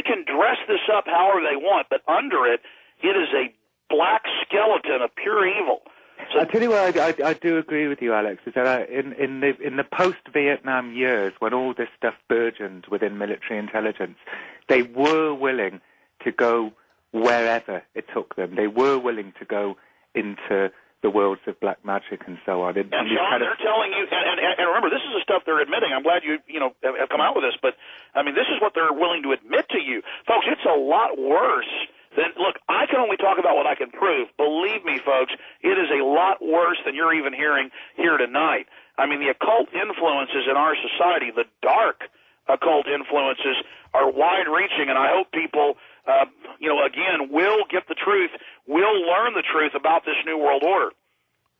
can dress this up however they want, but under it, it is a black skeleton of pure evil. So, I tell you what, I do agree with you, Alex. Is that in the post-Vietnam years, when all this stuff burgeoned within military intelligence, they were willing to go wherever it took them. They were willing to go into the worlds of black magic and so on. And John, they're telling you, and remember, this is the stuff they're admitting. I'm glad you have come out with this, but I mean, this is what they're willing to admit to you, folks. It's a lot worse. Then, look, I can only talk about what I can prove. Believe me, folks, it is a lot worse than you're even hearing here tonight. I mean, the occult influences in our society, the dark occult influences, are wide-reaching, and I hope people, again, will get the truth, will learn the truth about this New World Order.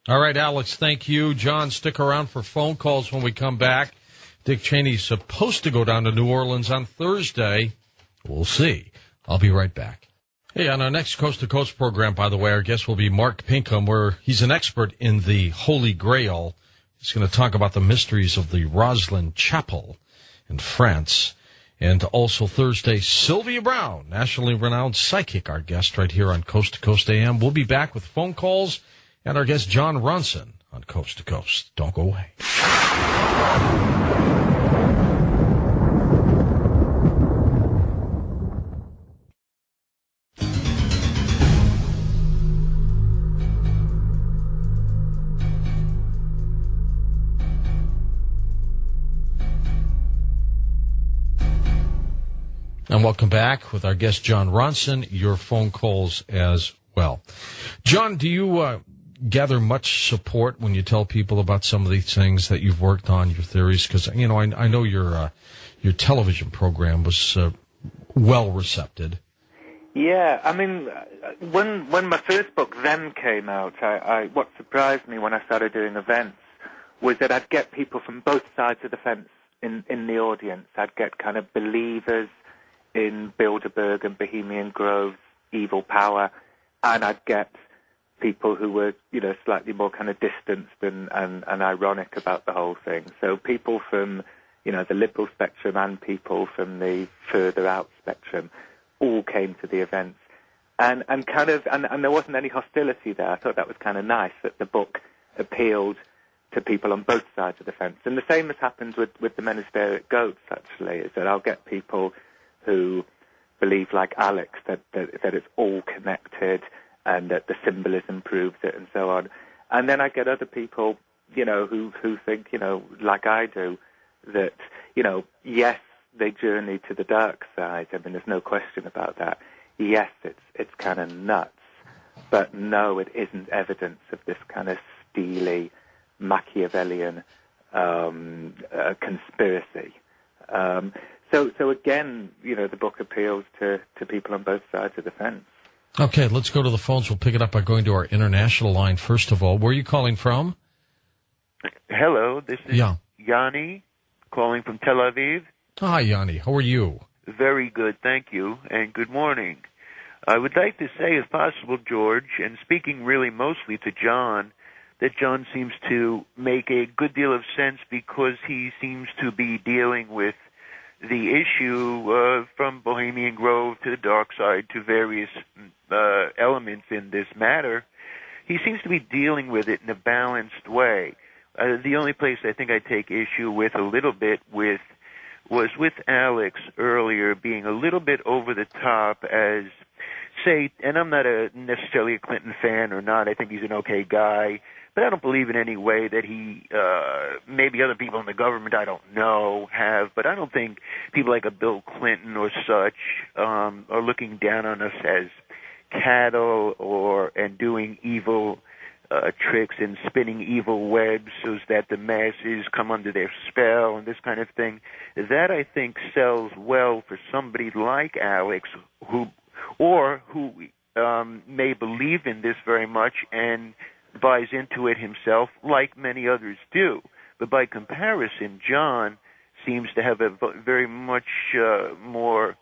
All right, Alex, thank you. John, stick around for phone calls when we come back. Dick Cheney's supposed to go down to New Orleans on Thursday. We'll see. I'll be right back. Hey, on our next Coast to Coast program, by the way, our guest will be Mark Pinkham, where he's an expert in the Holy Grail. He's going to talk about the mysteries of the Roslin Chapel in France. And also Thursday, Sylvia Brown, nationally renowned psychic, our guest right here on Coast to Coast AM. We'll be back with phone calls and our guest Jon Ronson on Coast to Coast. Don't go away. And welcome back with our guest, Jon Ronson, your phone calls as well. John, do you gather much support when you tell people about some of these things that you've worked on, your theories? Because, I know your television program was well received. Yeah, I mean, when my first book, Them, came out, what surprised me when I started doing events was that I'd get people from both sides of the fence in the audience. I'd get kind of believers in Bilderberg and Bohemian Grove's evil power, and I'd get people who were, slightly more kind of distanced and ironic about the whole thing. So people from, the liberal spectrum and people from the further out spectrum all came to the events. And there wasn't any hostility there. I thought that was kind of nice, that the book appealed to people on both sides of the fence. And the same has happened with the Men Who Stare at Goats, actually, is that I'll get people who believe, like Alex, that it's all connected and that the symbolism proves it and so on. And then I get other people, who think, like I do, that, yes, they journey to the dark side. I mean, there's no question about that. Yes, it's kind of nuts, but no, it isn't evidence of this kind of steely, Machiavellian conspiracy. So again, the book appeals to people on both sides of the fence. Okay, let's go to the phones. We'll pick it up by going to our international line first of all. Where are you calling from? Hello, this is Yanni calling from Tel Aviv. Hi, Yanni. How are you? Very good, thank you, and good morning. I would like to say, if possible, George, and speaking really mostly to John, that John seems to make a good deal of sense because he seems to be dealing with the issue from Bohemian Grove to the dark side to various elements in this matter. He seems to be dealing with it in a balanced way. The only place I think I take issue with a little bit was with Alex earlier being a little bit over the top as, say, and I'm not necessarily a Clinton fan or not, I think he's an okay guy, but I don't believe in any way that he, maybe other people in the government, I don't know, have, but I don't think people like a Bill Clinton or such are looking down on us as cattle and doing evil tricks and spinning evil webs so that the masses come under their spell and this kind of thing. That, I think, sells well for somebody like Alex who may believe in this very much and buys into it himself, like many others do. But by comparison, John seems to have a very much more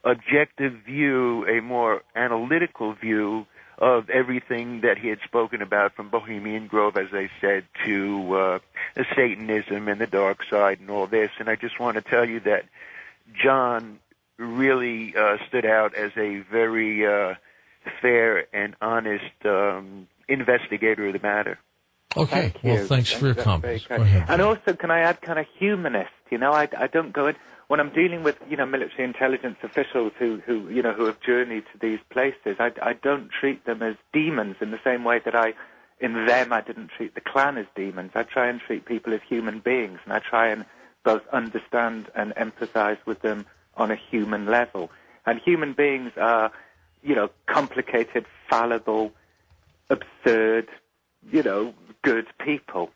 objective view, a more analytical view of everything that he had spoken about, from Bohemian Grove, as I said, to Satanism and the dark side and all this. And I just want to tell you that John really stood out as a very fair and honest investigator of the matter. Okay. Thanks for your comments. Go ahead. And also, can I add kind of humanist? I don't go in when I'm dealing with military intelligence officials who have journeyed to these places. I don't treat them as demons in the same way that I didn't treat the Klan as demons. I try and treat people as human beings, and I try and both understand and empathize with them on a human level. And human beings are, complicated, fallible, absurd, good people.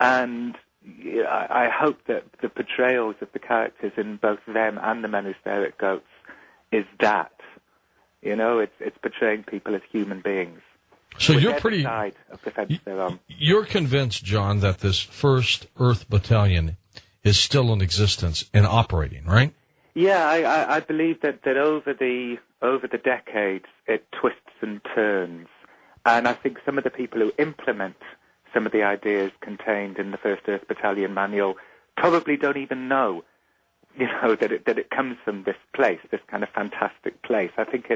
And I hope that the portrayals of the characters in both them and the Men Who Stare at Goats is that. It's portraying people as human beings. So you're pretty. Side of the fence they're on. You're convinced, John, that this First Earth Battalion is still in existence and operating, right? Yeah, I believe that over the decades it twists and turns, and I think some of the people who implement some of the ideas contained in the First Earth Battalion manual probably don't even know, that it comes from this place, this kind of fantastic place. I think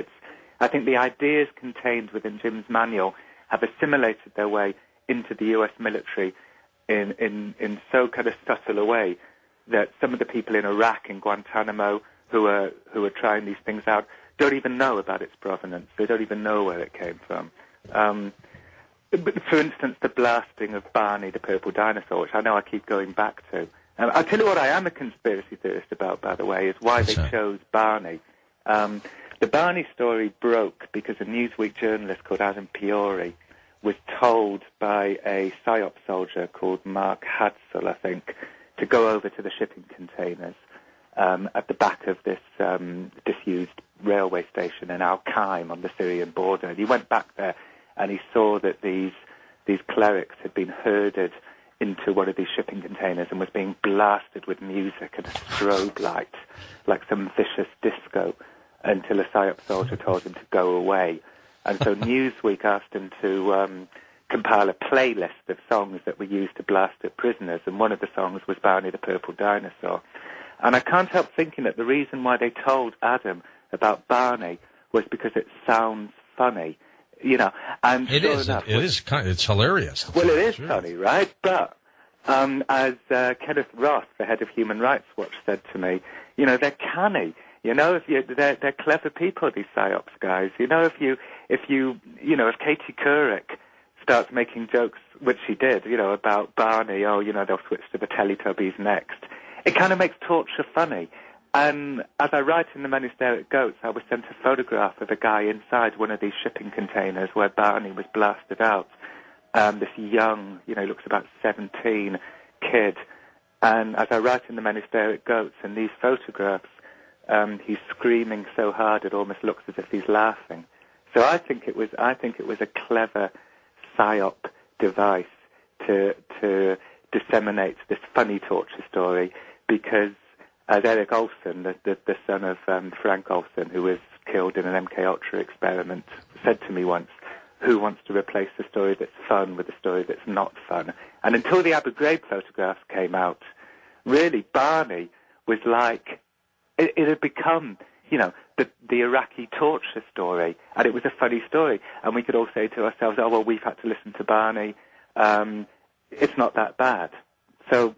the ideas contained within Jim's manual have assimilated their way into the U.S. military in so kind of subtle a way that some of the people in Iraq and Guantanamo who are trying these things out don't even know about its provenance. They don't even know where it came from. But for instance, the blasting of Barney, the purple dinosaur, which I know I keep going back to. I'll tell you what I am a conspiracy theorist about, by the way, is why they chose Barney. The Barney story broke because a Newsweek journalist called Adam Piori was told by a PSYOP soldier called Mark Hadsell, I think, to go over to the shipping containers at the back of this disused railway station in Al-Qaim on the Syrian border. And he went back there and he saw that these clerics had been herded into one of these shipping containers and was being blasted with music and a strobe light, like some vicious disco, until a PSYOP soldier told him to go away. And so Newsweek asked him to compile a playlist of songs that were used to blast at prisoners, and one of the songs was Barney the Purple Dinosaur. And I can't help thinking that the reason why they told Adam about Barney was because it sounds funny. And it sure is. Enough, It's hilarious. Well, it is funny, right? But as Kenneth Ross, the head of Human Rights Watch, said to me, they're canny. They're clever people, these PSYOPs guys. If Katie Couric starts making jokes, which she did, about Barney, they'll switch to the Teletubbies next. It kind of makes torture funny. And as I write in The Men Who Stare at Goats, I was sent a photograph of a guy inside one of these shipping containers where Barney was blasted out. This young, looks about 17 kid. And as I write in The Men Who Stare at Goats, in these photographs, he's screaming so hard it almost looks as if he's laughing. So I think it was a clever PSYOP device to disseminate this funny torture story, because as Eric Olson, the son of Frank Olson, who was killed in an MK-Ultra experiment, said to me once, who wants to replace the story that's fun with the story that's not fun? And until the Abu Ghraib photographs came out, really Barney was like, it had become, the Iraqi torture story, and it was a funny story. And we could all say to ourselves, oh, well, we've had to listen to Barney. It's not that bad. So,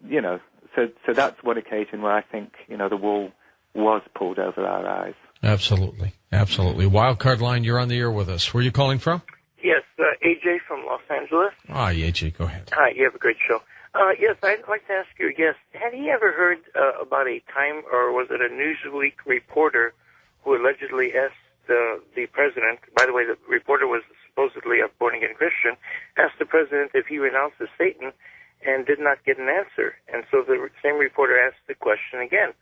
so that's one occasion where I think, the wall was pulled over our eyes. Absolutely. Absolutely. Wildcard line, you're on the air with us. Where are you calling from? Yes, AJ from Los Angeles. Hi, AJ, go ahead. Hi, you have a great show. Yes, I'd like to ask your guest, had he ever heard about a time, or was it a Newsweek reporter who allegedly asked the president, by the way, the reporter was supposedly a born-again Christian, asked the president if he renounced as Satan and did not get an answer. And so the same reporter asked the question again.